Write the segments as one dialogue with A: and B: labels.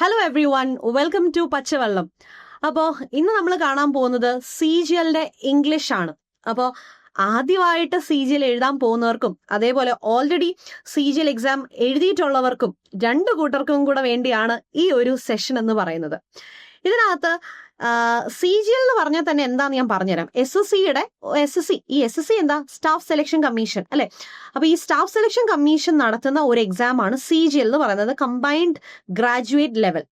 A: Hello everyone, welcome to Pachavellam. അപ്പോൾ ഇന്ന് നമ്മൾ കാണാൻ പോകുന്നത് CGL-ന്റെ ഇംഗ്ലീഷ് ആണ്. അപ്പോൾ ആദ്യമായിട്ട് CGL എഴുതാൻ പോകുന്നവർക്കും അതേപോലെ ഓൾറെഡി CGL എക്സാം എഴുതിയിട്ടുള്ളവർക്കും രണ്ടു കൂട്ടർക്കും കൂടെ വേണ്ടിയാണ് ഈ ഒരു സെഷൻ എന്ന് പറയുന്നത്. ഇതിനകത്ത് CGL എന്ന് പറഞ്ഞാൽ തന്നെ എന്താന്ന് ഞാൻ പറഞ്ഞുതരാം. SSC എന്താ, സ്റ്റാഫ് സെലക്ഷൻ കമ്മീഷൻ അല്ലെ. അപ്പൊ ഈ സ്റ്റാഫ് സെലക്ഷൻ കമ്മീഷൻ നടത്തുന്ന ഒരു എക്സാം ആണ് CGL എന്ന് പറയുന്നത്, കമ്പൈൻഡ് ഗ്രാജുവേറ്റ് ലെവൽ.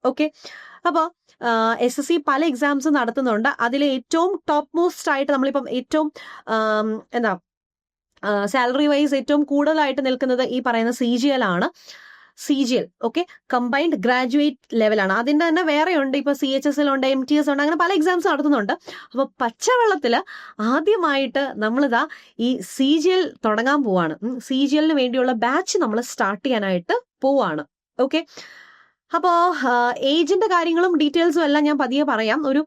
A: ഓക്കെ, അപ്പോൾ SSC പല എക്സാംസ് നടത്തുന്നുണ്ട്. അതിൽ ഏറ്റവും ടോപ്പ് മോസ്റ്റ് ആയിട്ട് നമ്മളിപ്പം ഏറ്റവും എന്താ സാലറി വൈസ് ഏറ്റവും കൂടുതലായിട്ട് നിൽക്കുന്നത് ഈ പറയുന്ന CGL ആണ്. CGL ഓക്കെ, കമ്പൈൻഡ് ഗ്രാജുവേറ്റ് ലെവലാണ്. അതിന്റെ തന്നെ വേറെ ഉണ്ട്, ഇപ്പൊ CHSL ഉണ്ട്, MTS ഉണ്ട്, അങ്ങനെ പല എക്സാംസ് നടത്തുന്നുണ്ട്. അപ്പൊ പച്ചവെള്ളത്തില് ആദ്യമായിട്ട് നമ്മളിതാ ഈ CGL തുടങ്ങാൻ പോവാണ്. CGL-ന് വേണ്ടിയുള്ള ബാച്ച് നമ്മൾ സ്റ്റാർട്ട് ചെയ്യാനായിട്ട് പോവാണ്. ഓക്കെ, അപ്പോൾ ഏജിന്റെ കാര്യങ്ങളും ഡീറ്റെയിൽസും എല്ലാം ഞാൻ പതിയെ പറയാം. ഒരു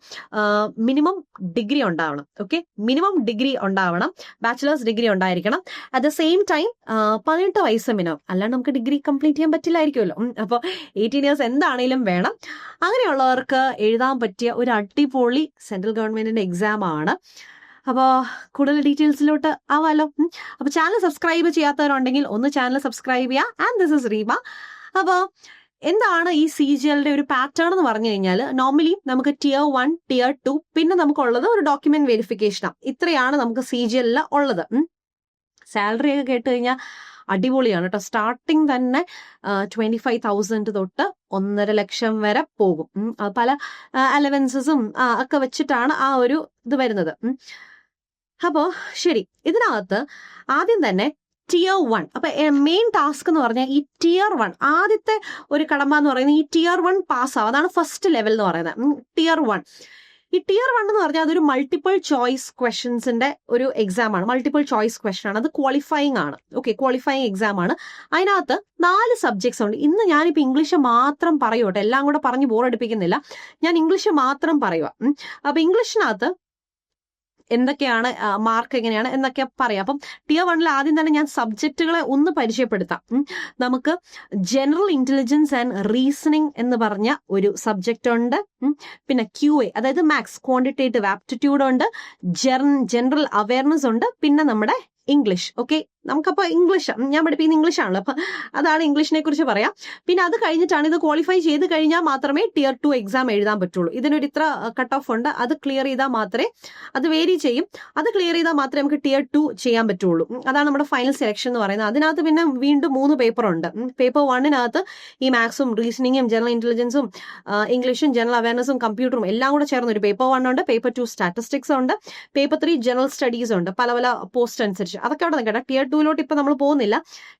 A: മിനിമം ഡിഗ്രി ഉണ്ടാവണം. ഓക്കെ, മിനിമം ഡിഗ്രി ഉണ്ടാവണം, ബാച്ചിലേഴ്സ് ഡിഗ്രി ഉണ്ടായിരിക്കണം. അറ്റ് ദ സെയിം ടൈം 18 വയസ്സ് മിനിമം, അല്ലാണ്ട് നമുക്ക് ഡിഗ്രി കംപ്ലീറ്റ് ചെയ്യാൻ പറ്റില്ലായിരിക്കുമല്ലോ. അപ്പോൾ 18 ഇയേഴ്സ് എന്താണേലും വേണം. അങ്ങനെയുള്ളവർക്ക് എഴുതാൻ പറ്റിയ ഒരു അടിപൊളി സെൻട്രൽ ഗവൺമെന്റിന്റെ എക്സാം ആണ്. അപ്പോൾ കൂടുതൽ ഡീറ്റെയിൽസിലോട്ട് ആവാലോ. അപ്പോൾ ചാനൽ സബ്സ്ക്രൈബ് ചെയ്യാത്തവരുണ്ടെങ്കിൽ ഒന്ന് ചാനൽ സബ്സ്ക്രൈബ് ചെയ്യുക. And this is Reema. അപ്പോൾ എന്താണ് ഈ CGL-ന്റെ ഒരു പാറ്റേൺ എന്ന് പറഞ്ഞു കഴിഞ്ഞാൽ, നോർമലി നമുക്ക് Tier 1, Tier 2, പിന്നെ നമുക്കുള്ളത് ഒരു ഡോക്യുമെന്റ് വെരിഫിക്കേഷനാണ്. ഇത്രയാണ് നമുക്ക് CGL-ൽ ഉള്ളത്. സാലറി ഒക്കെ കേട്ട് കഴിഞ്ഞാൽ അടിപൊളിയാണ് കേട്ടോ. സ്റ്റാർട്ടിങ് തന്നെ 25,000 തൊട്ട് 1.5 ലക്ഷം വരെ പോകും. പല അലവൻസസും ഒക്കെ വെച്ചിട്ടാണ് ആ ഒരു ഇത് വരുന്നത്. അപ്പോൾ ശരി, ഇതിനകത്ത് ആദ്യം തന്നെ Tier 1. അപ്പൊ മെയിൻ ടാസ്ക് എന്ന് പറഞ്ഞാൽ ഈ Tier 1 ആദ്യത്തെ ഒരു കടമ്പ എന്ന് പറയുന്നത് ഈ Tier 1 പാസ്സാവും. അതാണ് ഫസ്റ്റ് ലെവൽ എന്ന് പറയുന്നത്. Tier 1 ഈ Tier 1 എന്ന് പറഞ്ഞാൽ അതൊരു മൾട്ടിപ്പിൾ ചോയ്സ് ക്വസ്റ്റ്യൻസിന്റെ ഒരു എക്സാം ആണ്. മൾട്ടിപ്പിൾ ചോയ്സ് ക്വസ്റ്റ്യൻ ആണ്, അത് ക്വാളിഫയിങ് ആണ്. ഓക്കെ, ക്വാളിഫയിങ് എക്സാം ആണ്. അതിനകത്ത് 4 സബ്ജക്ട്സ് ഉണ്ട്. ഇന്ന് ഞാനിപ്പോൾ ഇംഗ്ലീഷ് മാത്രം പറയുവട്ടെ, എല്ലാം കൂടെ പറഞ്ഞ് ബോറടിപ്പിക്കുന്നില്ല. ഞാൻ ഇംഗ്ലീഷ് മാത്രം പറയുക. അപ്പൊ ഇംഗ്ലീഷിനകത്ത് എന്തൊക്കെയാണ് മാർക്ക് എങ്ങനെയാണ് എന്നൊക്കെ പറയാം. അപ്പം Tier 1-ൽ ആദ്യം തന്നെ ഞാൻ സബ്ജക്റ്റുകളെ ഒന്ന് പരിചയപ്പെടുത്താം. നമുക്ക് ജനറൽ ഇന്റലിജൻസ് ആൻഡ് റീസണിങ് എന്ന് പറഞ്ഞ ഒരു സബ്ജക്റ്റ് ഉണ്ട്. പിന്നെ QA, അതായത് മാത്സ്, ക്വാണ്ടിറ്റേറ്റീവ് ആപ്റ്റിറ്റ്യൂഡ് ഉണ്ട്, ജനറൽ അവയർനെസ് ഉണ്ട്, പിന്നെ നമ്മുടെ ഇംഗ്ലീഷ്. ഓക്കെ, നമുക്കപ്പോൾ ഇംഗ്ലീഷ് ഞാൻ പഠിപ്പിക്കുന്ന ഇംഗ്ലീഷ് ആണല്ലോ, അപ്പൊ അതാണ് ഇംഗ്ലീഷിനെ കുറിച്ച് പറയാം. പിന്നെ അത് കഴിഞ്ഞിട്ടാണ്, ഇത് ക്വാളിഫൈ ചെയ്ത് കഴിഞ്ഞാൽ മാത്രമേ Tier 2 എക്സാം എഴുതാൻ പറ്റുള്ളൂ. ഇതിനൊരു ഇത്ര കട്ട് ഓഫ് ഉണ്ട്, അത് ക്ലിയർ ചെയ്താൽ മാത്രമേ, അത് വേരി ചെയ്യും, അത് ക്ലിയർ ചെയ്താൽ മാത്രമേ നമുക്ക് Tier 2 ചെയ്യാൻ പറ്റുള്ളൂ. അതാണ് നമ്മുടെ ഫൈനൽ സെലക്ഷൻ എന്ന് പറയുന്നത്. അതിനകത്ത് പിന്നെ വീണ്ടും 3 പേപ്പർ ഉണ്ട്. പേപ്പർ 1-നകത്ത് ഈ മാത്സും റീസണിങ്ങും ജനറൽ ഇന്റലിജൻസും ഇംഗ്ലീഷും ജനറൽ അവയർനെസ്സും കമ്പ്യൂട്ടറും എല്ലാം കൂടെ ചേർന്ന ഒരു പേപ്പർ 1 ഉണ്ട്. പേപ്പർ 2 സ്റ്റാറ്റിസ്റ്റിക്സ് ഉണ്ട്. പേപ്പർ 3 ജനറൽ സ്റ്റഡീസ് ഉണ്ട്, പല പല പോസ്റ്റ് അനുസരിച്ച്. അതൊക്കെ അവിടെ നിൽക്കട്ടെ. Tier 2-ലോട്ട് ഇപ്പൊ നമ്മൾ പോകുന്നില്ല.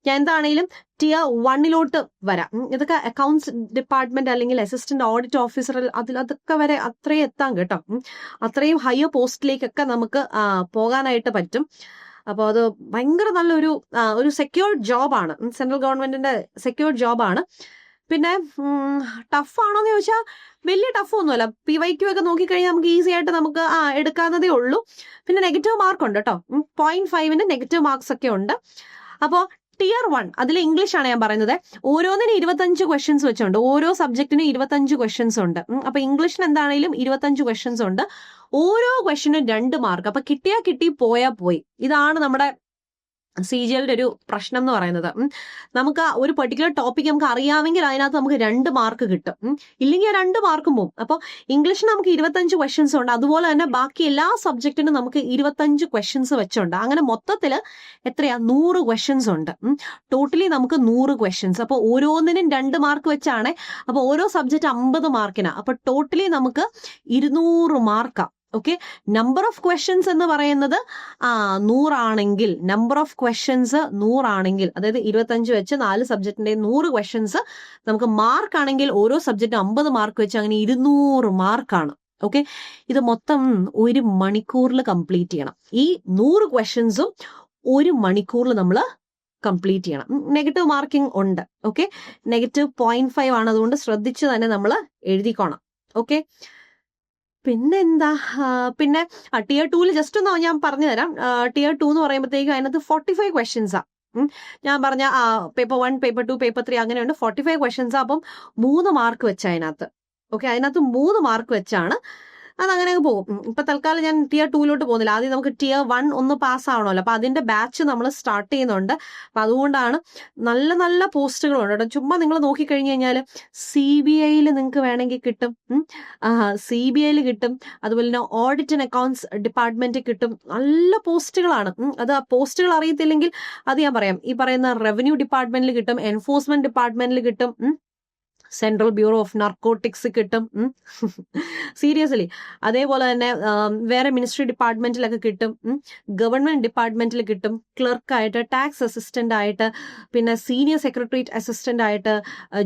A: ഞാൻ എന്താണെങ്കിലും Tier 1-ലോട്ട് വരാം. ഇതൊക്കെ അക്കൗണ്ട്സ് ഡിപ്പാർട്ട്മെന്റ് അല്ലെങ്കിൽ അസിസ്റ്റന്റ് ഓഡിറ്റ് ഓഫീസർ, അതൊക്കെ വരെ അത്രയും എത്താൻ കേട്ടോ. അത്രയും ഹയർ പോസ്റ്റിലേക്കൊക്കെ നമുക്ക് പോകാനായിട്ട് പറ്റും. അപ്പോൾ അത് ഭയങ്കര നല്ലൊരു ഒരു സെക്യൂർഡ് ജോബാണ്, സെൻട്രൽ ഗവൺമെന്റിന്റെ സെക്യൂർഡ് ജോബാണ്. പിന്നെ ടഫ് ആണോന്ന് ചോദിച്ചാൽ വലിയ ടഫ് ഒന്നുമല്ല. PYQ ഒക്കെ നോക്കിക്കഴിഞ്ഞാൽ നമുക്ക് ഈസി ആയിട്ട് നമുക്ക് എടുക്കാവുന്നതേ ഉള്ളൂ. പിന്നെ നെഗറ്റീവ് മാർക്ക് ഉണ്ട് കേട്ടോ, 0.5-ന്റെ നെഗറ്റീവ് മാർക്സ് ഒക്കെ ഉണ്ട്. അപ്പോൾ Tier 1 അതിൽ ഇംഗ്ലീഷ് ആണ് ഞാൻ പറയുന്നത്. ഓരോന്നിനും 25 ക്വസ്റ്റ്യൻസ് വെച്ചുണ്ട്. ഓരോ സബ്ജക്റ്റിനും 25 ക്വസ്റ്റ്യൻസ് ഉണ്ട്. അപ്പൊ ഇംഗ്ലീഷിന് എന്താണെങ്കിലും 25 ക്വസ്റ്റ്യൻസ് ഉണ്ട്. ഓരോ ക്വസ്റ്റ്യനും 2 മാർക്ക്. അപ്പൊ കിട്ടിയാ കിട്ടി, പോയാ പോയി. ഇതാണ് നമ്മുടെ CGL-ന്റെ ഒരു പ്രശ്നം എന്ന് പറയുന്നത്. നമുക്ക് ഒരു പെർട്ടിക്കുലർ ടോപ്പിക് നമുക്ക് അറിയാമെങ്കിൽ അതിനകത്ത് നമുക്ക് 2 മാർക്ക് കിട്ടും, ഇല്ലെങ്കിൽ 2 മാർക്കും പോകും. അപ്പോൾ ഇംഗ്ലീഷിന് നമുക്ക് 25 ക്വസ്റ്റ്യൻസ് ഉണ്ട്. അതുപോലെ തന്നെ ബാക്കി എല്ലാ സബ്ജക്റ്റിനും നമുക്ക് 25 ക്വസ്റ്റ്യൻസ് വെച്ചുണ്ട്. അങ്ങനെ മൊത്തത്തിൽ എത്രയാ, 100 ക്വസ്റ്റ്യൻസ് ഉണ്ട്. ടോട്ടലി നമുക്ക് 100 ക്വസ്റ്റ്യൻസ്. അപ്പോൾ ഓരോന്നിനും 2 മാർക്ക് വെച്ചാണ്. അപ്പോൾ ഓരോ സബ്ജക്റ്റ് 50 മാർക്കിനാണ്. അപ്പോൾ ടോട്ടലി നമുക്ക് 200 മാർക്കാണ്. ഓക്കെ, നമ്പർ ഓഫ് ക്വസ്റ്റ്യൻസ് എന്ന് പറയുന്നത് 100 ആണെങ്കിൽ, നമ്പർ ഓഫ് ക്വസ്റ്റ്യൻസ് 100 ആണെങ്കിൽ, അതായത് 25 വെച്ച് 4 സബ്ജക്റ്റിന്റെ 100 ക്വസ്റ്റ്യൻസ് നമുക്ക് മാർക്ക് ആണെങ്കിൽ ഓരോ സബ്ജക്റ്റും 50 മാർക്ക് വെച്ച് അങ്ങനെ 200 മാർക്കാണ്. ഓക്കെ, ഇത് മൊത്തം 1 മണിക്കൂറിൽ കംപ്ലീറ്റ് ചെയ്യണം. ഈ 100 ക്വസ്റ്റ്യൻസും 1 മണിക്കൂറിൽ നമ്മൾ കംപ്ലീറ്റ് ചെയ്യണം. നെഗറ്റീവ് മാർക്കിംഗ് ഉണ്ട്. ഓക്കെ, -0.5 ആണ്. അതുകൊണ്ട് ശ്രദ്ധിച്ച് തന്നെ നമ്മൾ എഴുതിക്കോണം. ഓക്കെ, പിന്നെന്താ, പിന്നെ Tier 2-ൽ ജസ്റ്റ് ഒന്ന് ഞാൻ പറഞ്ഞു തരാം. Tier 2 എന്ന് പറയുമ്പോഴത്തേക്കും അതിനകത്ത് 45 ക്വസ്റ്റ്യൻസാ. ഞാൻ പറഞ്ഞ പേപ്പർ 1, പേപ്പർ 2, പേപ്പർ 3 അങ്ങനെയുണ്ട്. 45 ക്വസ്റ്റ്യൻസ്. അപ്പം 3 മാർക്ക് വെച്ച അതിനകത്ത്. ഓക്കെ, അതിനകത്ത് 3 മാർക്ക് വെച്ചാണ് അതങ്ങനെ പോകും. ഇപ്പൊ തൽക്കാലം ഞാൻ Tier 2 പോകുന്നില്ല. ആദ്യം നമുക്ക് Tier 1 ഒന്ന് പാസ് ആവണമല്ലോ. അപ്പൊ അതിന്റെ ബാച്ച് നമ്മൾ സ്റ്റാർട്ട് ചെയ്യുന്നുണ്ട്. അപ്പൊ അതുകൊണ്ടാണ് നല്ല നല്ല പോസ്റ്റുകളുണ്ട് കേട്ടോ. ചുമ്മാ നിങ്ങൾ നോക്കിക്കഴിഞ്ഞു കഴിഞ്ഞാൽ CBIയിൽ നിങ്ങൾക്ക് വേണമെങ്കിൽ കിട്ടും, CBIയിൽ കിട്ടും, അതുപോലെ തന്നെ ഓഡിറ്റ് ആൻഡ് അക്കൗണ്ട്സ് ഡിപ്പാർട്ട്മെന്റ് കിട്ടും. നല്ല പോസ്റ്റുകളാണ്. അത് ആ പോസ്റ്റുകൾ അറിയത്തില്ലെങ്കിൽ അത് ഞാൻ പറയാം. ഈ പറയുന്ന റവന്യൂ ഡിപ്പാർട്ട്മെന്റിൽ കിട്ടും, എൻഫോഴ്സ്മെന്റ് ഡിപ്പാർട്ട്മെന്റിൽ കിട്ടും, സെൻട്രൽ ബ്യൂറോ ഓഫ് നാർക്കോട്ടിക്സ് കിട്ടും. സീരിയസ്ലി. അതേപോലെ തന്നെ വേറെ മിനിസ്ട്രി ഡിപ്പാർട്ട്മെന്റിലൊക്കെ കിട്ടും, ഗവൺമെന്റ് ഡിപ്പാർട്ട്മെന്റിൽ കിട്ടും, ക്ലർക്കായിട്ട്, ടാക്സ് അസിസ്റ്റന്റ് ആയിട്ട്, പിന്നെ സീനിയർ സെക്രട്ടേറിയറ്റ് അസിസ്റ്റന്റ് ആയിട്ട്,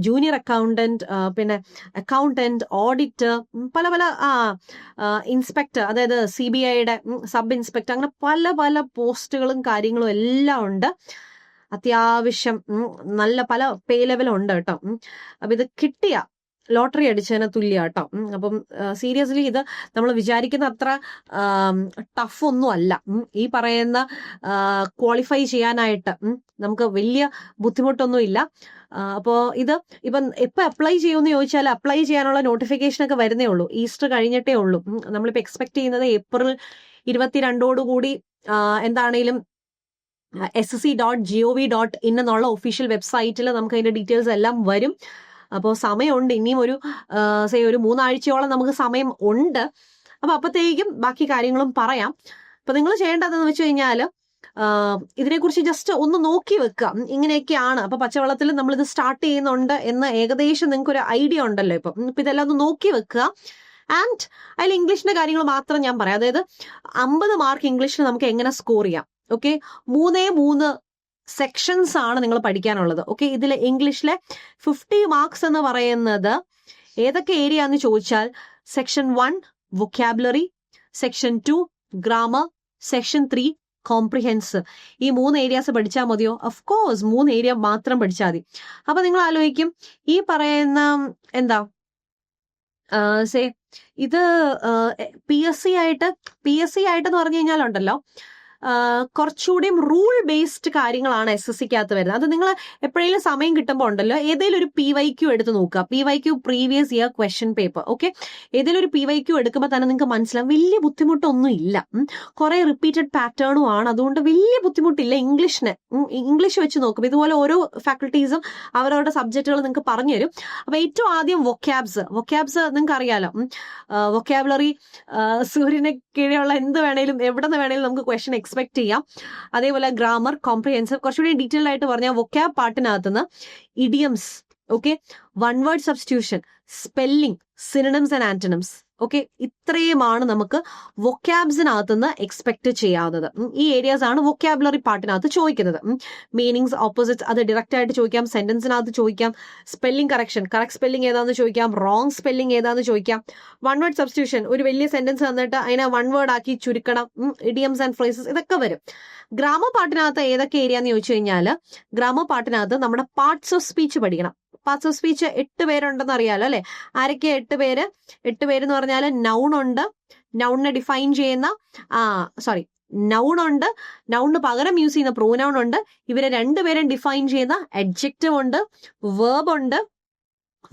A: ജൂനിയർ അക്കൗണ്ടന്റ്, പിന്നെ അക്കൗണ്ടന്റ്, ഓഡിറ്റർ, പല പല ഇൻസ്പെക്ടർ, അതായത് CBIയുടെ സബ് ഇൻസ്പെക്ടർ, അങ്ങനെ പല പല പോസ്റ്റുകളും കാര്യങ്ങളും എല്ലാം ഉണ്ട്. അത്യാവശ്യം നല്ല പല പേ ലെവലും ഉണ്ട് കേട്ടോ. അപ്പൊ ഇത് കിട്ടിയ ലോട്ടറി അടിച്ചതിന് തുല്യ കേട്ടോ. അപ്പം സീരിയസ്ലി ഇത് നമ്മൾ വിചാരിക്കുന്ന അത്ര ടഫ് ഒന്നും അല്ല. ഈ പറയുന്ന ക്വാളിഫൈ ചെയ്യാനായിട്ട് നമുക്ക് വലിയ ബുദ്ധിമുട്ടൊന്നും ഇല്ല. അപ്പോൾ ഇത് ഇപ്പം എപ്പോൾ അപ്ലൈ ചെയ്യുമെന്ന് ചോദിച്ചാൽ അപ്ലൈ ചെയ്യാനുള്ള നോട്ടിഫിക്കേഷൻ ഒക്കെ വരുന്നേ ഉള്ളൂ. ഈസ്റ്റർ കഴിഞ്ഞിട്ടേ ഉള്ളൂ. നമ്മളിപ്പോൾ എക്സ്പെക്ട് ചെയ്യുന്നത് April 22 എന്താണേലും ssc.gov.in എന്നുള്ള ഒഫീഷ്യൽ വെബ്സൈറ്റിൽ നമുക്ക് അതിന്റെ ഡീറ്റെയിൽസ് എല്ലാം വരും. അപ്പോൾ സമയമുണ്ട്. ഇനിയും ഒരു 3 ആഴ്ചയോളം നമുക്ക് സമയം ഉണ്ട്. അപ്പൊ അപ്പത്തേക്കും ബാക്കി കാര്യങ്ങളും പറയാം. അപ്പൊ നിങ്ങൾ ചെയ്യേണ്ടതെന്ന് വെച്ച് കഴിഞ്ഞാൽ ഇതിനെക്കുറിച്ച് ജസ്റ്റ് ഒന്ന് നോക്കി വെക്കുക. ഇങ്ങനെയൊക്കെയാണ്. അപ്പൊ പച്ചവെള്ളത്തിൽ നമ്മളിത് സ്റ്റാർട്ട് ചെയ്യുന്നുണ്ട് എന്ന് ഏകദേശം നിങ്ങൾക്ക് ഒരു ഐഡിയ ഉണ്ടല്ലോ. ഇപ്പൊ ഇതെല്ലാം ഒന്ന് നോക്കി വെക്കുക. ആൻഡ് അതിൽ ഇംഗ്ലീഷിന്റെ കാര്യങ്ങൾ മാത്രം ഞാൻ പറയാം. അതായത് 50 മാർക്ക് ഇംഗ്ലീഷിൽ നമുക്ക് എങ്ങനെ സ്കോർ ചെയ്യാം. ഓക്കെ, 3 സെക്ഷൻസ് ആണ് നിങ്ങൾ പഠിക്കാനുള്ളത്. ഓക്കെ, ഇതിൽ ഇംഗ്ലീഷിലെ 50 മാർക്സ് എന്ന് പറയുന്നത് ഏതൊക്കെ ഏരിയ എന്ന് ചോദിച്ചാൽ section 1 vocabulary, section 2 grammar, section 3 comprehends. ഈ 3 ഏരിയാസ് പഠിച്ചാൽ മതിയോ? ഓഫ് കോഴ്സ് 3 ഏരിയ മാത്രം പഠിച്ചാൽ മതി. അപ്പൊ നിങ്ങൾ ആലോചിക്കും, ഈ പറയുന്ന എന്താ ഇത് PSC ആയിട്ടെന്ന് പറഞ്ഞു കഴിഞ്ഞാലുണ്ടല്ലോ, കുറച്ചുകൂടിയും റൂൾ ബേസ്ഡ് കാര്യങ്ങളാണ് SSCക്കകത്ത് വരുന്നത്. അത് നിങ്ങൾ എപ്പോഴെങ്കിലും സമയം കിട്ടുമ്പോൾ ഉണ്ടല്ലോ, ഏതെങ്കിലും ഒരു PYQ എടുത്ത് നോക്കുക. PYQ previous year question paper. Okay, ഏതെങ്കിലും ഒരു PYQ എടുക്കുമ്പോൾ തന്നെ നിങ്ങൾക്ക് മനസ്സിലാവും വലിയ ബുദ്ധിമുട്ടൊന്നും ഇല്ല. കുറെ റിപ്പീറ്റഡ് പാറ്റേണും ആണ്. അതുകൊണ്ട് വലിയ ബുദ്ധിമുട്ടില്ല. ഇംഗ്ലീഷ് വെച്ച് നോക്കും. ഇതുപോലെ ഓരോ ഫാക്കൽറ്റീസും അവരവരുടെ സബ്ജക്റ്റുകൾ നിങ്ങൾക്ക് പറഞ്ഞു തരും. അപ്പൊ ഏറ്റവും ആദ്യം വൊക്കാബ്സ് നിങ്ങൾക്ക് അറിയാലോ. വൊക്കാബുലറി സൂര്യനെ കീഴെയുള്ള എന്ത് വേണേലും എവിടെ നിന്ന് വേണേലും നമുക്ക് ക്വസ്റ്റ്യൻ എക്സ്പെക്ട് ചെയ്യാം. അതേപോലെ ഗ്രാമർ, കോംപ്രിഹെൻസീവ്. കുറച്ചുകൂടി ഡീറ്റെയിൽ ആയിട്ട് പറഞ്ഞാൽ വൊക്കാബ് പാർട്ടിനകത്തുനിന്ന് idioms, okay, one word substitution, spelling, synonyms and antonyms. Okay, ഇത്രയുമാണ് നമുക്ക് വൊക്കാബ്സിനകത്തുനിന്ന് എക്സ്പെക്ട് ചെയ്യാവുന്നത്. ഈ ഏരിയാസ് ആണ് വൊക്കാബുലറി പാർട്ടിനകത്ത് ചോദിക്കുന്നത്. മീനിങ്സ്, ഓപ്പോസിറ്റ്സ് അത് ഡയറക്റ്റ് ആയിട്ട് ചോദിക്കാം, സെന്റൻസിനകത്ത് ചോദിക്കാം. സ്പെല്ലിംഗ് കറക്ഷൻ, കറക്റ്റ് സ്പെല്ലിംഗ് ഏതാന്ന് ചോദിക്കാം, റോങ് സ്പെല്ലിംഗ് ഏതാന്ന് ചോദിക്കാം. വൺ വേർഡ് സബ്സ്റ്റിറ്റ്യൂഷൻ, ഒരു വലിയ സെന്റൻസ് തന്നിട്ട് അതിനെ വൺ വേർഡ് ആക്കി ചുരുക്കണം. ഇഡിയംസ് ആൻഡ് ഫ്രേസസ് ഇതൊക്കെ വരും. ഗ്രാമർ പാർട്ടിനകത്ത് ഏതൊക്കെ ഏരിയ എന്ന് ചോദിച്ചു കഴിഞ്ഞാൽ, ഗ്രാമർ പാർട്ടിനകത്ത് നമ്മുടെ പാർട്സ് ഓഫ് സ്പീച്ച് പഠിക്കണം. പാർട്സ് ഓഫ് സ്പീച്ച് 8 പേരുണ്ടെന്ന് അറിയാലോ അല്ലെ? ആരൊക്കെ 8 പേര്? 8 പേര് എന്ന് പറഞ്ഞാൽ നൗൺ ഉണ്ട്, നൗണിനെ ഡിഫൈൻ ചെയ്യുന്ന നൗൺ ഉണ്ട്, നൗണിന് പകരം യൂസ് ചെയ്യുന്ന പ്രോനൗൺ ഉണ്ട്, ഇവരെ 2 പേരും ഡിഫൈൻ ചെയ്യുന്ന അഡ്ജക്റ്റീവ് ഉണ്ട്, വേർബ് ഉണ്ട്,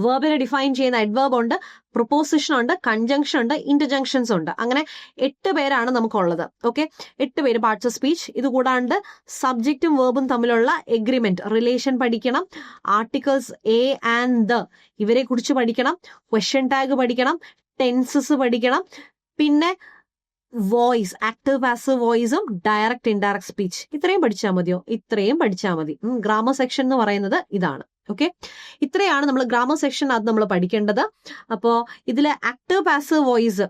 A: വേർബിനെ ഡിഫൈൻ ചെയ്യുന്ന അഡ്വേർബ് ഉണ്ട്, പ്രൊപ്പോസിഷൻ ഉണ്ട്, കൺജങ്ഷൻ ഉണ്ട്, ഇന്റർജങ്ഷൻസ് ഉണ്ട്. അങ്ങനെ 8 പേരാണ് നമുക്കുള്ളത്. ഓക്കെ, 8 പേര് പാർട്സ് ഓഫ് സ്പീച്ച്. ഇത് കൂടാണ്ട് സബ്ജക്റ്റും വേർബും തമ്മിലുള്ള എഗ്രിമെന്റ്, റിലേഷൻ പഠിക്കണം, ആർട്ടിക്കിൾസ് എ ആൻഡ് ദ ഇവരെ കുറിച്ച് പഠിക്കണം, ക്വസ്റ്റ്യൻ ടാഗ് പഠിക്കണം, ടെൻസസ് പഠിക്കണം, പിന്നെ വോയിസ്, ആക്റ്റീവ് പാസീവ് വോയിസും ഡയറക്റ്റ് ഇൻഡയറക്റ്റ് സ്പീച്ച്. ഇത്രയും പഠിച്ചാൽ മതിയോ? ഇത്രയും പഠിച്ചാൽ മതി. ഗ്രാമർ സെക്ഷൻ എന്ന് പറയുന്നത് ഇതാണ്. ഓക്കെ, ഇത്രയാണ് നമ്മൾ ഗ്രാമർ സെക്ഷൻ അത് നമ്മൾ പഠിക്കേണ്ടത്. അപ്പോൾ ഇതിലെ ആക്റ്റീവ് പാസീവ് വോയിസ്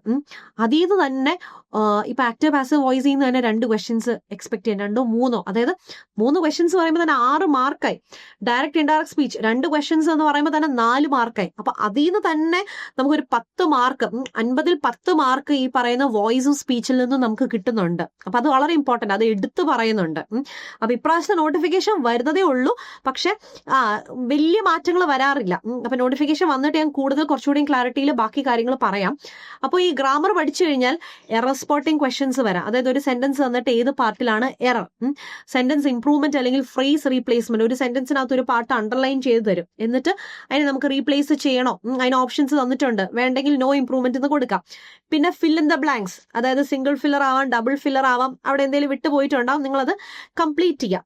A: അതിൽ നിന്ന് തന്നെ ഇപ്പൊ ആക്റ്റീവ് പാസീവ് വോയിസിൽ നിന്ന് തന്നെ 2 ക്വസ്റ്റ്യൻസ് എക്സ്പെക്ട് ചെയ്യാം, 2 3 അതായത് 3 ക്വസ്റ്റ്യൻസ് പറയുമ്പോൾ തന്നെ 6 മാർക്കായി. ഡയറക്റ്റ് ഇൻഡയറക്റ്റ് സ്പീച്ച് 2 ക്വസ്റ്റ്യൻസ് എന്ന് പറയുമ്പോൾ തന്നെ 4 മാർക്കായി. അപ്പൊ അതിൽ നിന്ന് തന്നെ നമുക്കൊരു 10 മാർക്ക്, 50ൽ 10 മാർക്ക് ഈ പറയുന്ന വോയിസും സ്പീച്ചിൽ നിന്നും നമുക്ക് കിട്ടുന്നുണ്ട്. അപ്പൊ അത് വളരെ ഇമ്പോർട്ടന്റ്, അത് എടുത്തു പറയുന്നുണ്ട്. അപ്പൊ ഇപ്രാവശ്യത്തെ നോട്ടിഫിക്കേഷൻ വരുന്നതേ ഉള്ളൂ, പക്ഷെ വലിയ മാറ്റങ്ങൾ വരാറില്ല. അപ്പൊ നോട്ടിഫിക്കേഷൻ വന്നിട്ട് ഞാൻ കൂടുതൽ കുറച്ചുകൂടി ക്ലാരിറ്റിയിൽ ബാക്കി കാര്യങ്ങൾ പറയാം. അപ്പോൾ ഈ ഗ്രാമർ പഠിച്ചു കഴിഞ്ഞാൽ RSC സ്പോട്ടിംഗ് ക്വസ്റ്റ്യൻസ് വരാം. അതായത് ഒരു സെന്റൻസ് തന്നിട്ട് ഏത് പാർട്ടിലാണ് എറർ, സെന്റൻസ് ഇംപ്രൂവ്മെന്റ് അല്ലെങ്കിൽ ഫ്രേസ് റീപ്ലേസ്മെന്റ്, ഒരു സെന്റൻസിനകത്ത് ഒരു പാർട്ട് അണ്ടർലൈൻ ചെയ്ത് തരും, എന്നിട്ട് അതിനെ നമുക്ക് റീപ്ലേസ് ചെയ്യണോ, അതിന് ഓപ്ഷൻസ് തന്നിട്ടുണ്ട്, വേണ്ടെങ്കിൽ നോ ഇംപ്രൂവ്മെന്റ് എന്ന് കൊടുക്കാം. പിന്നെ ഫിൽ ഇൻ ദ ബ്ലാങ്ക്സ്, അതായത് സിംഗിൾ ഫില്ലർ ആവാം, ഡബിൾ ഫില്ലർ ആവാം, അവിടെ എന്തെങ്കിലും വിട്ടുപോയിട്ടുണ്ടാവും, നിങ്ങളത് കംപ്ലീറ്റ് ചെയ്യാം.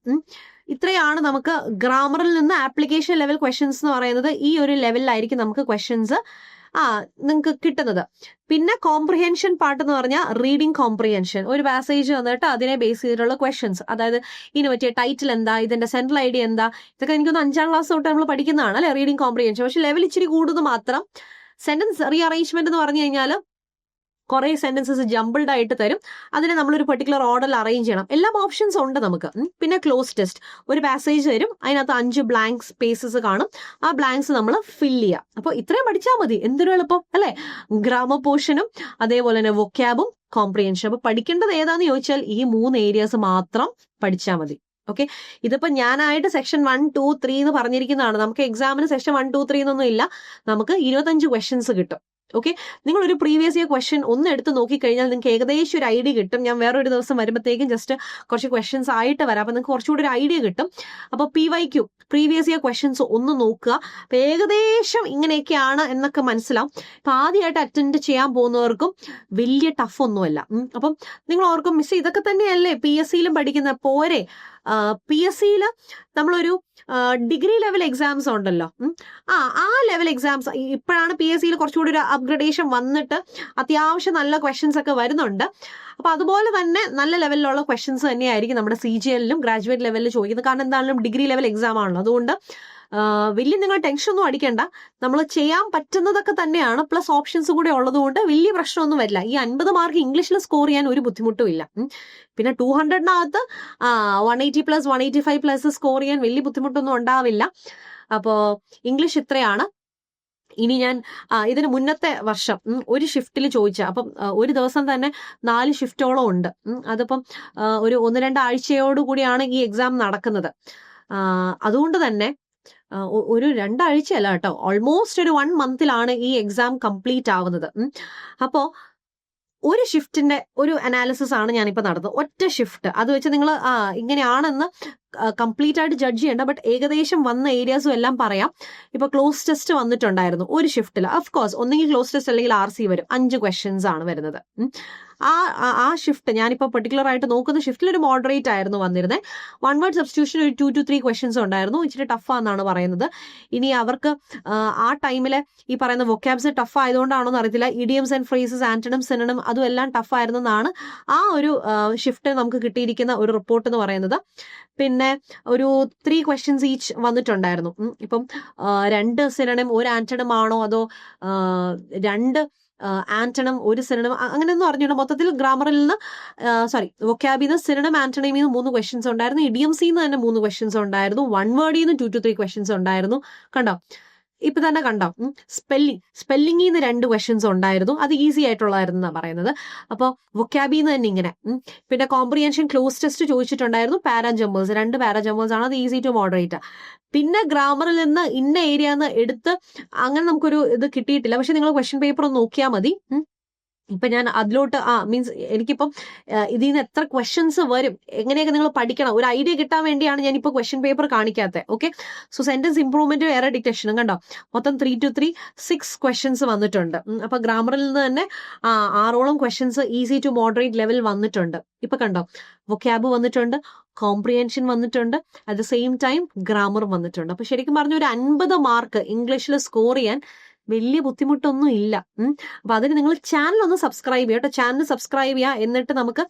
A: ഇത്രയാണ് നമുക്ക് ഗ്രാമറിൽ നിന്ന് ആപ്ലിക്കേഷൻ ലെവൽ ക്വസ്റ്റ്യൻസ് എന്ന് പറയുന്നത്. ഈ ഒരു ലെവലിലായിരിക്കും നമുക്ക് ക്വസ്റ്റ്യൻസ് നിങ്ങൾക്ക് കിട്ടുന്നത്. പിന്നെ കോംപ്രിഹെൻഷൻ പാർട്ട് എന്ന് പറഞ്ഞാൽ റീഡിംഗ് കോംപ്രിഹെൻഷൻ, ഒരു പാസേജ് വന്നിട്ട് അതിനെ ബേസ് ചെയ്തിട്ടുള്ള ക്വസ്റ്റ്യൻസ്, അതായത് ഇതിന് പറ്റിയ ടൈറ്റിൽ എന്താ, ഇതിന്റെ സെൻട്രൽ ഐഡിയ എന്താ, ഇതൊക്കെ എനിക്കൊന്ന് 5ാം ക്ലാസ് തൊട്ട് നമ്മൾ പഠിക്കുന്നതാണ് അല്ലെ, റീഡിംഗ് കോംപ്രിഹെൻഷൻ. പക്ഷെ ലെവൽ ഇച്ചിരി കൂടുന്നത് മാത്രം സെന്റൻസ് റീഅറേഞ്ച്മെന്റ് എന്ന് പറഞ്ഞു കഴിഞ്ഞാൽ കുറെ സെന്റൻസസ് ജംബിൾഡ് ആയിട്ട് തരും, അതിനെ നമ്മളൊരു പെർട്ടിക്കുലർ ഓർഡറിൽ അറേഞ്ച് ചെയ്യണം. എല്ലാം ഓപ്ഷൻസ് ഉണ്ട് നമുക്ക്. പിന്നെ ക്ലോസ് ടെസ്റ്റ്, ഒരു പാസേജ് തരും, അതിനകത്ത് 5 ബ്ലാങ്ക് സ്പേസസ് കാണും, ആ ബ്ലാങ്ക്സ് നമ്മൾ ഫിൽ ചെയ്യാം. അപ്പോൾ ഇത്രയും പഠിച്ചാൽ മതി, എന്തൊരു എളുപ്പം അല്ലെ. ഗ്രാമർ പോർഷനും അതേപോലെ തന്നെ വൊക്കാബും കോംപ്രിഹെൻഷൻ. അപ്പൊ പഠിക്കേണ്ടത് ഏതാന്ന് ചോദിച്ചാൽ ഈ 3 ഏരിയാസ് മാത്രം പഠിച്ചാൽ മതി. ഓക്കെ, ഇതിപ്പോ ഞാനായിട്ട് സെക്ഷൻ 1, 2, 3 എന്ന് പറഞ്ഞിരിക്കുന്നതാണ്. നമുക്ക് എക്സാമിന് സെക്ഷൻ 1, 2, 3 എന്നൊന്നും ഇല്ല, നമുക്ക് 25 ക്വസ്റ്റ്യൻസ് കിട്ടും. ഓക്കെ, നിങ്ങൾ ഒരു പ്രീവിയസ് ഇയർ ക്വസ്റ്റ്യൻ ഒന്ന് എടുത്ത് നോക്കിക്കഴിഞ്ഞാൽ നിങ്ങൾക്ക് ഏകദേശം ഒരു ഐഡിയ കിട്ടും. ഞാൻ വേറൊരു ദിവസം വരുമ്പോഴത്തേക്കും ജസ്റ്റ് കുറച്ച് ക്വസ്റ്റ്യൻസ് ആയിട്ട് വരാം, അപ്പൊ നിങ്ങൾക്ക് കുറച്ചുകൂടി ഒരു ഐഡിയ കിട്ടും. അപ്പോൾ PYQ പ്രീവിയസ് ഇയർ ക്വസ്റ്റ്യൻസ് ഒന്ന് നോക്കുക, അപ്പൊ ഏകദേശം ഇങ്ങനെയൊക്കെയാണ് എന്നൊക്കെ മനസ്സിലാവും. ഇപ്പൊ ആദ്യമായിട്ട് അറ്റൻഡ് ചെയ്യാൻ പോകുന്നവർക്കും വലിയ ടഫ് ഒന്നുമല്ല. അപ്പം നിങ്ങൾ ഓർക്കും മിസ് ഇതൊക്കെ തന്നെയല്ലേ PSCയിലും പഠിക്കുന്ന, പോരെ PSCയിൽ നമ്മളൊരു ഡിഗ്രി ലെവൽ എക്സാംസ് ഉണ്ടല്ലോ, ആ ലെവൽ എക്സാംസ് ഇപ്പോഴാണ് PSCയിൽ കുറച്ചുകൂടി ഒരു അപ്ഗ്രഡേഷൻ വന്നിട്ട് അത്യാവശ്യം നല്ല ക്വസ്റ്റ്യൻസ് ഒക്കെ വരുന്നുണ്ട്. അപ്പൊ അതുപോലെ തന്നെ നല്ല ലെവലിലുള്ള ക്വസ്റ്റ്യൻസ് തന്നെയായിരിക്കും നമ്മുടെ CGLലും ഗ്രാജുവേറ്റ് ലെവലിൽ ചോദിക്കുന്നത്. കാരണം എന്താണെങ്കിലും ഡിഗ്രി ലെവൽ എക്സാം ആണല്ലോ, അതുകൊണ്ട് വലിയ നിങ്ങൾ ടെൻഷൻ ഒന്നും അടിക്കേണ്ട, നമ്മൾ ചെയ്യാൻ പറ്റുന്നതൊക്കെ തന്നെയാണ്. പ്ലസ് ഓപ്ഷൻസ് കൂടെ ഉള്ളതുകൊണ്ട് വലിയ പ്രശ്നമൊന്നും വരില്ല. ഈ 50 മാർക്ക് ഇംഗ്ലീഷിൽ സ്കോർ ചെയ്യാൻ ഒരു ബുദ്ധിമുട്ടും ഇല്ല. പിന്നെ 200-നകത്ത് 180+, 185+ സ്കോർ ചെയ്യാൻ വലിയ ബുദ്ധിമുട്ടൊന്നും ഉണ്ടാവില്ല. അപ്പോൾ ഇംഗ്ലീഷ് ഇത്രയാണ്. ഇനി ഞാൻ ഇതിന് മുന്നത്തെ വർഷം ഒരു ഷിഫ്റ്റിൽ ചോദിച്ച, അപ്പം ഒരു ദിവസം തന്നെ 4 ഷിഫ്റ്റോളം ഉണ്ട്. അതിപ്പം ഒരു 1-2 ആഴ്ചയോടുകൂടിയാണ് ഈ എക്സാം നടക്കുന്നത്. അതുകൊണ്ട് തന്നെ ഒരു 2 ആഴ്ചയല്ല കേട്ടോ, ഓൾമോസ്റ്റ് ഒരു 1 മന്തിലാണ് ഈ എക്സാം കംപ്ലീറ്റ് ആവുന്നത്. അപ്പോൾ ഒരു ഷിഫ്റ്റിന്റെ ഒരു അനാലിസിസ് ആണ് ഞാനിപ്പോൾ നടത്തുന്നത്, ഒറ്റ ഷിഫ്റ്റ്. അത് വെച്ച് നിങ്ങൾ ഇങ്ങനെയാണെന്ന് കംപ്ലീറ്റ് ആയിട്ട് ജഡ്ജ് ചെയ്യേണ്ട, ബട്ട് ഏകദേശം വന്ന ഏരിയാസും എല്ലാം പറയാം. ഇപ്പൊ ക്ലോസ് ടെസ്റ്റ് വന്നിട്ടുണ്ടായിരുന്നു ഒരു ഷിഫ്റ്റിൽ. അഫ്കോഴ്സ് ഒന്നെങ്കിൽ ക്ലോസ് ടെസ്റ്റ് അല്ലെങ്കിൽ RC വരും, 5 ക്വസ്റ്റ്യൻസ് ആണ് വരുന്നത്. ആ ഷിഫ്റ്റ് ഞാനിപ്പോൾ പെർട്ടിക്കുലർ ആയിട്ട് നോക്കുന്ന ഷിഫ്റ്റിൽ ഒരു മോഡറേറ്റ് ആയിരുന്നു വന്നിരുന്നത്. 1 വേർഡ് സബ്സ്റ്റിറ്റ്യൂഷൻ ഒരു 2 to 3 ക്വസ്റ്റ്യൻസ് ഉണ്ടായിരുന്നു, ഇച്ചിരി ടഫാന്നാണ് പറയുന്നത്. ഇനി അവർക്ക് ആ ടൈമിൽ ഈ പറയുന്ന വൊക്കാബ്സ് ടഫ് ആയതുകൊണ്ടാണോ എന്ന് അറിയത്തില്ല, idioms and phrases, antonym, synonym അതും എല്ലാം ടഫ് ആയിരുന്നെന്നാണ് ആ ഒരു ഷിഫ്റ്റ് നമുക്ക് കിട്ടിയിരിക്കുന്ന ഒരു റിപ്പോർട്ട് എന്ന് പറയുന്നത്. പിന്നെ ഒരു 3 ക്വസ്റ്റ്യൻസ് ഈച്ച് വന്നിട്ടുണ്ടായിരുന്നു. ഇപ്പം 2 സിനോണിം 1 ആന്റണിം ആണോ, അതോ 2 ആന്റണിം 1 സിനോണിം, അങ്ങനെയൊന്നും അറിഞ്ഞിട്ട് മൊത്തത്തിൽ ഗ്രാമറിൽ നിന്ന് വൊക്കാബിൽ നിന്ന് സിനോണിം ആന്റണിമിൽ നിന്ന് 3 ക്വസ്റ്റ്യൻസ് ഉണ്ടായിരുന്നു, ഇഡിയംസിൽ നിന്ന് തന്നെ 3 ക്വസ്റ്റ്യൻസ് ഉണ്ടായിരുന്നു, 1 വേർഡിൽ നിന്ന് 2 to 3 ക്വസ്റ്റ്യൻസ് ഉണ്ടായിരുന്നു. കണ്ടോ, ഇപ്പൊ തന്നെ കണ്ടോ. സ്പെല്ലിംഗിൽ നിന്ന് 2 ക്വസ്റ്റ്യൻസ് ഉണ്ടായിരുന്നു, അത് ഈസി ആയിട്ടുള്ളതായിരുന്നു എന്നാണ് പറയുന്നത്. അപ്പോൾ വൊക്കാബിൽ നിന്ന് തന്നെ ഇങ്ങനെ. പിന്നെ കോംപ്രിഹെൻഷൻ ക്ലോസ് ടെസ്റ്റ് ചോദിച്ചിട്ടുണ്ടായിരുന്നു, പാരാജമ്പേഴ്സ് 2 പാരാജമ്പേഴ്സ് ആണ്, അത് ഈസി ടു മോഡറേറ്റ്. പിന്നെ ഗ്രാമറിൽ നിന്ന് ഇന്ന ഏരിയ എന്ന് എടുത്ത് അങ്ങനെ നമുക്കൊരു ഇത് കിട്ടിയിട്ടില്ല. പക്ഷെ നിങ്ങൾ ക്വസ്റ്റ്യൻ പേപ്പർ ഒന്ന് നോക്കിയാൽ മതി. ഇപ്പൊ ഞാൻ അതിലോട്ട് മീൻസ് എനിക്കിപ്പം ഇതിൽ നിന്ന് എത്ര ക്വസ്റ്റ്യൻസ് വരും, എങ്ങനെയൊക്കെ നിങ്ങൾ പഠിക്കണം, ഒരു ഐഡിയ കിട്ടാൻ വേണ്ടിയാണ് ഞാനിപ്പോൾ ക്വസ്റ്റ്യൻ പേപ്പർ കാണിക്കാത്തത്. ഓക്കെ, സോ സെന്റൻസ് ഇംപ്രൂവ്മെന്റും എറർ ഡിറ്റക്ഷനും കണ്ടോ, മൊത്തം 3 to 3 6 ക്വസ്റ്റ്യൻസ് വന്നിട്ടുണ്ട്. അപ്പൊ ഗ്രാമറിൽ നിന്ന് തന്നെ 6ഓളം questions easy to moderate level വന്നിട്ടുണ്ട്. ഇപ്പൊ കണ്ടോ, വൊക്കാബ് വന്നിട്ടുണ്ട്, കോംപ്രിഹെൻഷൻ വന്നിട്ടുണ്ട്, at the same time grammar വന്നിട്ടുണ്ട്. അപ്പൊ ശരിക്കും പറഞ്ഞ ഒരു 50 മാർക്ക് ഇംഗ്ലീഷിൽ സ്കോർ ചെയ്യാൻ വലിയ ബുദ്ധിമുട്ടൊന്നും ഇല്ല. അപ്പൊ അതിന് നിങ്ങൾ ചാനൽ ഒന്ന് സബ്സ്ക്രൈബ് ചെയ്യുക കേട്ടോ, ചാനൽ സബ്സ്ക്രൈബ് ചെയ്യുക. എന്നിട്ട് നമുക്ക്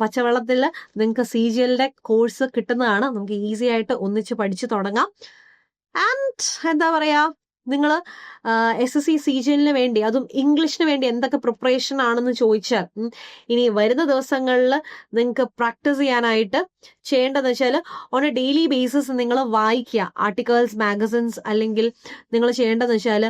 A: പച്ചവെള്ളത്തിൽ നിങ്ങൾക്ക് CGLന്റെ കോഴ്സ് കിട്ടുന്നതാണ്, നമുക്ക് ഈസി ആയിട്ട് ഒന്നിച്ച് പഠിച്ചു തുടങ്ങാം. ആൻഡ് എന്താ പറയാ, നിങ്ങൾ SSC CGLന് വേണ്ടി, അതും ഇംഗ്ലീഷിന് വേണ്ടി എന്തൊക്കെ പ്രിപ്പറേഷൻ ആണെന്ന് ചോദിച്ചാൽ ഇനി വരുന്ന ദിവസങ്ങളിൽ നിങ്ങൾക്ക് പ്രാക്ടീസ് ചെയ്യാനായിട്ട് ചെയ്യേണ്ടതെന്ന് വെച്ചാൽ ഓൺ എ ഡെയിലി ബേസിസ് നിങ്ങൾ വായിക്കുക ആർട്ടിക്കിൾസ്, മാഗസിൻസ്, അല്ലെങ്കിൽ നിങ്ങൾ ചെയ്യേണ്ടതെന്ന് വെച്ചാൽ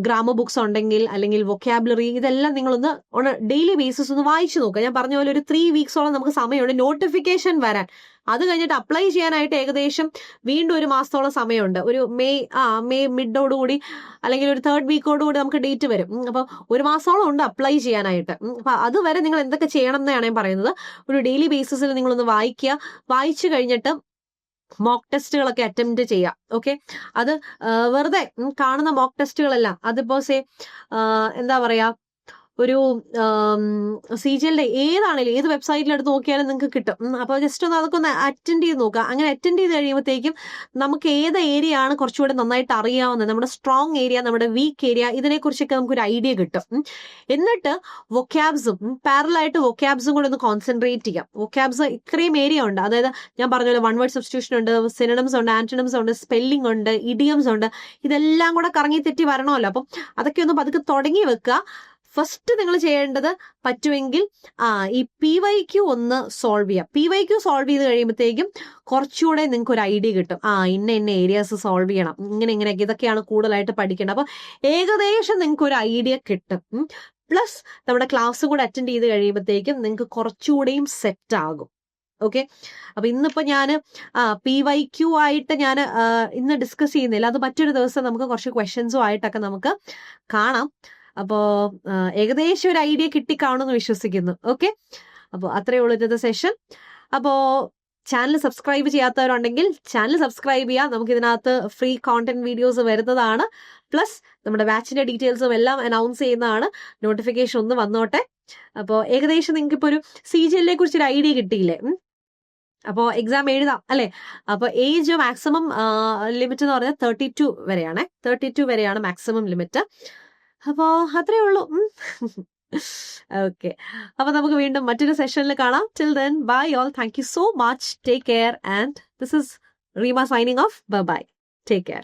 A: ഗ്രാമർ ബുക്സ് ഉണ്ടെങ്കിൽ അല്ലെങ്കിൽ വൊക്കാബുലറി, ഇതെല്ലാം നിങ്ങളൊന്ന് ഓൺ എ ഡെയിലി ബേസിസ് ഒന്ന് വായിച്ചു നോക്കുക. ഞാൻ പറഞ്ഞ പോലെ ഒരു 3 വീക്സോളം നമുക്ക് സമയമുണ്ട് നോട്ടിഫിക്കേഷൻ വരാൻ. അത് കഴിഞ്ഞിട്ട് അപ്ലൈ ചെയ്യാനായിട്ട് ഏകദേശം വീണ്ടും ഒരു മാസത്തോളം സമയമുണ്ട്. ഒരു മെയ് മിഡോടുകൂടി അല്ലെങ്കിൽ ഒരു 3rd വീക്കോടുകൂടി നമുക്ക് ഡേറ്റ് വരും. അപ്പോൾ ഒരു മാസത്തോളം ഉണ്ട് അപ്ലൈ ചെയ്യാനായിട്ട്. അപ്പൊ അതുവരെ നിങ്ങൾ എന്തൊക്കെ ചെയ്യണം എന്നാണ് ഞാൻ പറയുന്നത്. ഒരു ഡെയിലി ബേസിസിൽ നിങ്ങളൊന്ന് വായിക്കുക. വായിച്ചു കഴിഞ്ഞിട്ട് മോക്ക് ടെസ്റ്റുകളൊക്കെ അറ്റംപ്റ്റ് ചെയ്യാം. ഓക്കെ, അത് വെറുതെ കാണുന്ന മോക്ക് ടെസ്റ്റുകളെല്ലാം അതിപ്പോ എന്താ പറയാ, ഒരു CGL ഏതാണെങ്കിലും ഏത് വെബ്സൈറ്റിൽ എടുത്ത് നോക്കിയാലും നിങ്ങൾക്ക് കിട്ടും. അപ്പോൾ ജസ്റ്റ് ഒന്ന് അതൊക്കെ ഒന്ന് അറ്റൻഡ് ചെയ്ത് നോക്കുക. അങ്ങനെ അറ്റൻഡ് ചെയ്ത് കഴിയുമ്പോഴത്തേക്കും നമുക്ക് ഏത് ഏരിയ ആണ് കുറച്ചുകൂടെ നന്നായിട്ട് അറിയാവുന്നത്, നമ്മുടെ സ്ട്രോങ് ഏരിയ, നമ്മുടെ വീക്ക് ഏരിയ, ഇതിനെക്കുറിച്ചൊക്കെ നമുക്കൊരു ഐഡിയ കിട്ടും. എന്നിട്ട് വൊക്കാബ്സും പാരലായിട്ട് വൊക്കാബ്സും കൂടെ ഒന്ന് കോൺസെൻട്രേറ്റ് ചെയ്യാം. വൊക്കാബ്സ് ഇത്രയും ഏരിയ ഉണ്ട്. അതായത് ഞാൻ പറഞ്ഞല്ലോ, വൺ വേർഡ് സബ്സ്റ്റിറ്റ്യൂഷൻ ഉണ്ട്, സിനോണിംസ് ഉണ്ട്, ആന്റണിംസ് ഉണ്ട്, സ്പെല്ലിംഗ് ഉണ്ട്, ഇഡിയംസ് ഉണ്ട്. ഇതെല്ലാം കൂടെ കറങ്ങി തെറ്റി വരണമല്ലോ. അപ്പം അതൊക്കെ ഒന്ന് പതുക്കെ തുടങ്ങി വെക്കുക. ഫസ്റ്റ് നിങ്ങൾ ചെയ്യേണ്ടത് പറ്റുമെങ്കിൽ ഈ PYQ ഒന്ന് സോൾവ് ചെയ്യാം. PYQ സോൾവ് ചെയ്ത് കഴിയുമ്പോഴത്തേക്കും കുറച്ചുകൂടെ നിങ്ങൾക്ക് ഒരു ഐഡിയ കിട്ടും. ഇന്ന ഏരിയാസ് സോൾവ് ചെയ്യണം, ഇങ്ങനെയൊക്കെ ഇതൊക്കെയാണ് കൂടുതലായിട്ട് പഠിക്കേണ്ടത്. അപ്പൊ ഏകദേശം നിങ്ങൾക്ക് ഒരു ഐഡിയ കിട്ടും. പ്ലസ് നമ്മുടെ ക്ലാസ് കൂടെ അറ്റൻഡ് ചെയ്ത് കഴിയുമ്പോഴത്തേക്കും നിങ്ങൾക്ക് കുറച്ചുകൂടെയും സെറ്റ് ആകും. ഓക്കെ, അപ്പൊ ഇന്നിപ്പോ ഞാൻ PYQ ആയിട്ട് ഞാൻ ഇന്ന് ഡിസ്കസ് ചെയ്യുന്നില്ല. അത് മറ്റൊരു ദിവസം നമുക്ക് കുറച്ച് ക്വസ്റ്റ്യൻസും ആയിട്ടൊക്കെ നമുക്ക് കാണാം. അപ്പോൾ ഏകദേശം ഒരു ഐഡിയ കിട്ടിക്കാണുമെന്ന് വിശ്വസിക്കുന്നു. ഓക്കെ, അപ്പോൾ അത്രയേ ഉള്ളൂ ഇന്നത്തെ സെഷൻ. അപ്പോൾ ചാനൽ സബ്സ്ക്രൈബ് ചെയ്യാത്തവരുണ്ടെങ്കിൽ ചാനൽ സബ്സ്ക്രൈബ് ചെയ്യാം. നമുക്ക് ഇതിനകത്ത് ഫ്രീ കോണ്ടന്റ് വീഡിയോസ് വരുന്നതാണ്. പ്ലസ് നമ്മുടെ ബാച്ചിന്റെ ഡീറ്റെയിൽസും എല്ലാം അനൗൺസ് ചെയ്യുന്നതാണ്. നോട്ടിഫിക്കേഷൻ ഒന്ന് വന്നോട്ടെ. അപ്പോൾ ഏകദേശം നിങ്ങൾക്ക് ഇപ്പോൾ ഒരു CGL കുറിച്ചൊരു ഐഡിയ കിട്ടിയില്ലേ? അപ്പോൾ എക്സാം എഴുതാം അല്ലെ? അപ്പോൾ ഏജ് മാക്സിമം ലിമിറ്റ് എന്ന് പറഞ്ഞാൽ 32 വരെയാണ്. 32 വരെയാണ് മാക്സിമം ലിമിറ്റ്. അപ്പോൾ അത്രേ ഉള്ളൂ. ഓക്കെ, അപ്പൊ നമുക്ക് വീണ്ടും മറ്റൊരു സെഷനിൽ കാണാം. Till then bye all. Thank you so much. Take care and this is Reema signing off. Bye. Take care.